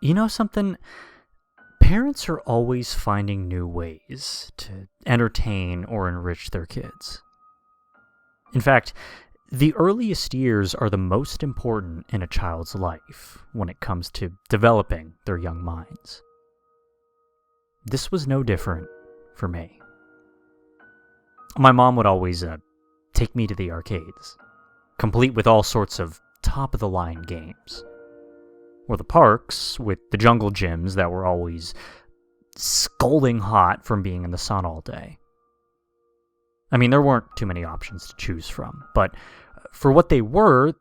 You know something? Parents are always finding new ways to entertain or enrich their kids. In fact, the earliest years are the most important in a child's life when it comes to developing their young minds. This was no different for me. My mom would always take me to the arcades, complete with all sorts of top-of-the-line games. Or the parks, with the jungle gyms that were always scalding hot from being in the sun all day. I mean, there weren't too many options to choose from, but for what they were,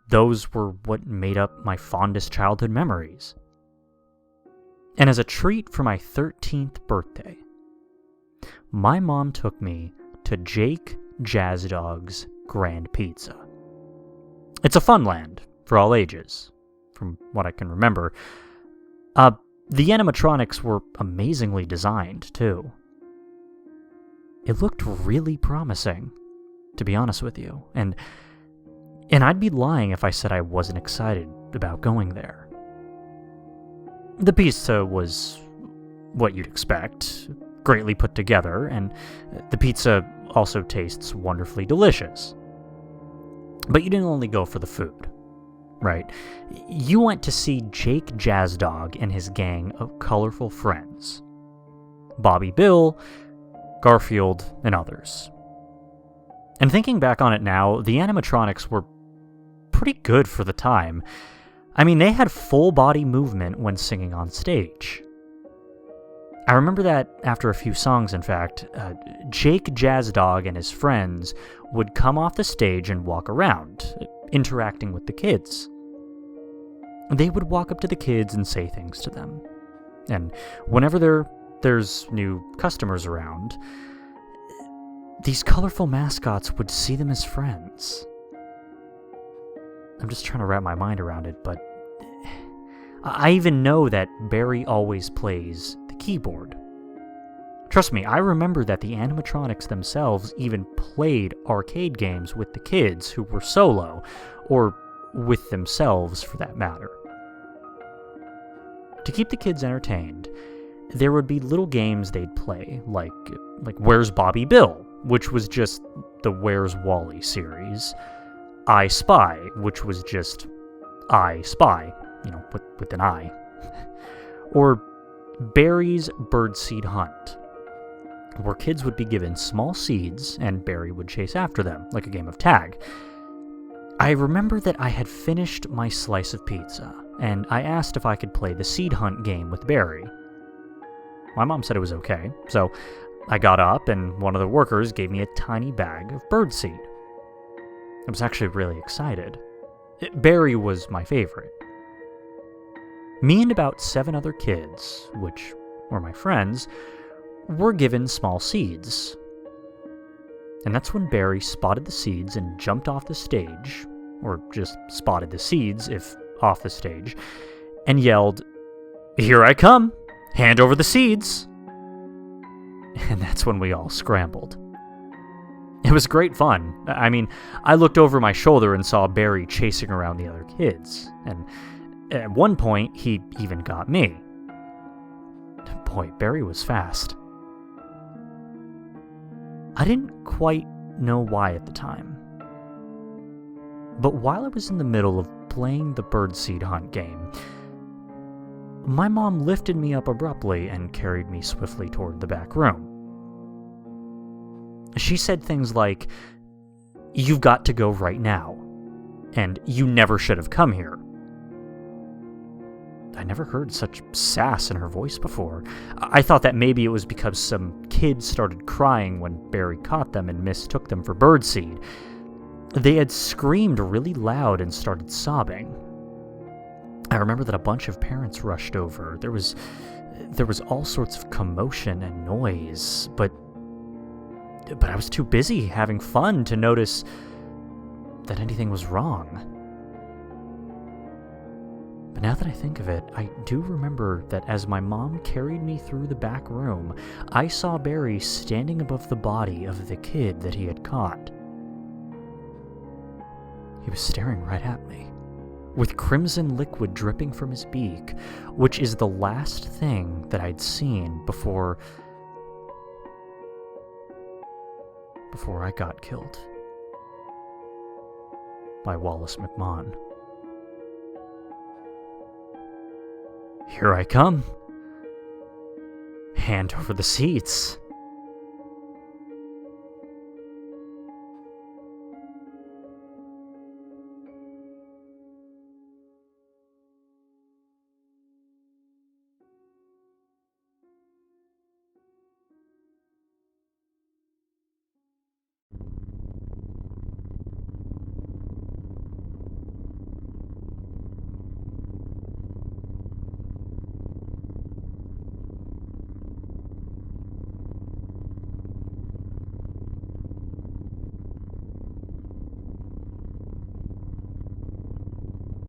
those were what made up my fondest childhood memories. And as a treat for my 13th birthday, my mom took me to Jazzdog's Grand Pizza. It's a fun land for all ages, from what I can remember. The animatronics were amazingly designed, too. It looked really promising, to be honest with you, and I'd be lying if I said I wasn't excited about going there. The pizza was what you'd expect, greatly put together, and the pizza also tastes wonderfully delicious. But you didn't only go for the food, right? You went to see Jake Jazzdog and his gang of colorful friends. Bobby Bill, Garfield, and others. And thinking back on it now, the animatronics were pretty good for the time. I mean, they had full body movement when singing on stage. I remember that after a few songs, in fact, Jake Jazzdog and his friends would come off the stage and walk around, interacting with the kids. They would walk up to the kids and say things to them. And whenever there's new customers around, these colorful mascots would see them as friends. I'm just trying to wrap my mind around it, but I even know that Barry always plays the keyboard. Trust me, I remember that the animatronics themselves even played arcade games with the kids who were solo, or with themselves for that matter. To keep the kids entertained, there would be little games they'd play, like Where's Bobby Bill, which was just the Where's Wally series, I Spy, which was just I Spy, with an I, or Barry's Birdseed Hunt, where kids would be given small seeds and Barry would chase after them, like a game of tag. I remember that I had finished my slice of pizza, and I asked if I could play the seed hunt game with Barry. My mom said it was okay, so I got up and one of the workers gave me a tiny bag of birdseed. I was actually really excited. Barry was my favorite. Me and about 7 other kids, which were my friends, were given small seeds. And that's when Barry spotted the seeds and jumped off the stage, or just spotted the seeds if off the stage, and yelled, "Here I come! Hand over the seeds!" And that's when we all scrambled. It was great fun. I mean, I looked over my shoulder and saw Barry chasing around the other kids, and at one point, he even got me. Boy, Barry was fast. I didn't quite know why at the time. But while I was in the middle of playing the birdseed hunt game, my mom lifted me up abruptly and carried me swiftly toward the back room. She said things like, "You've got to go right now," and "You never should have come here." I never heard such sass in her voice before. I thought that maybe it was because some kids started crying when Barry caught them and mistook them for birdseed. They had screamed really loud and started sobbing. I remember that a bunch of parents rushed over. There was all sorts of commotion and noise, but I was too busy having fun to notice that anything was wrong. But now that I think of it, I do remember that as my mom carried me through the back room, I saw Barry standing above the body of the kid that he had caught. He was staring right at me, with crimson liquid dripping from his beak, which is the last thing that I'd seen before I got killed by Wallace McMahon. Here I come. Hand over the seats.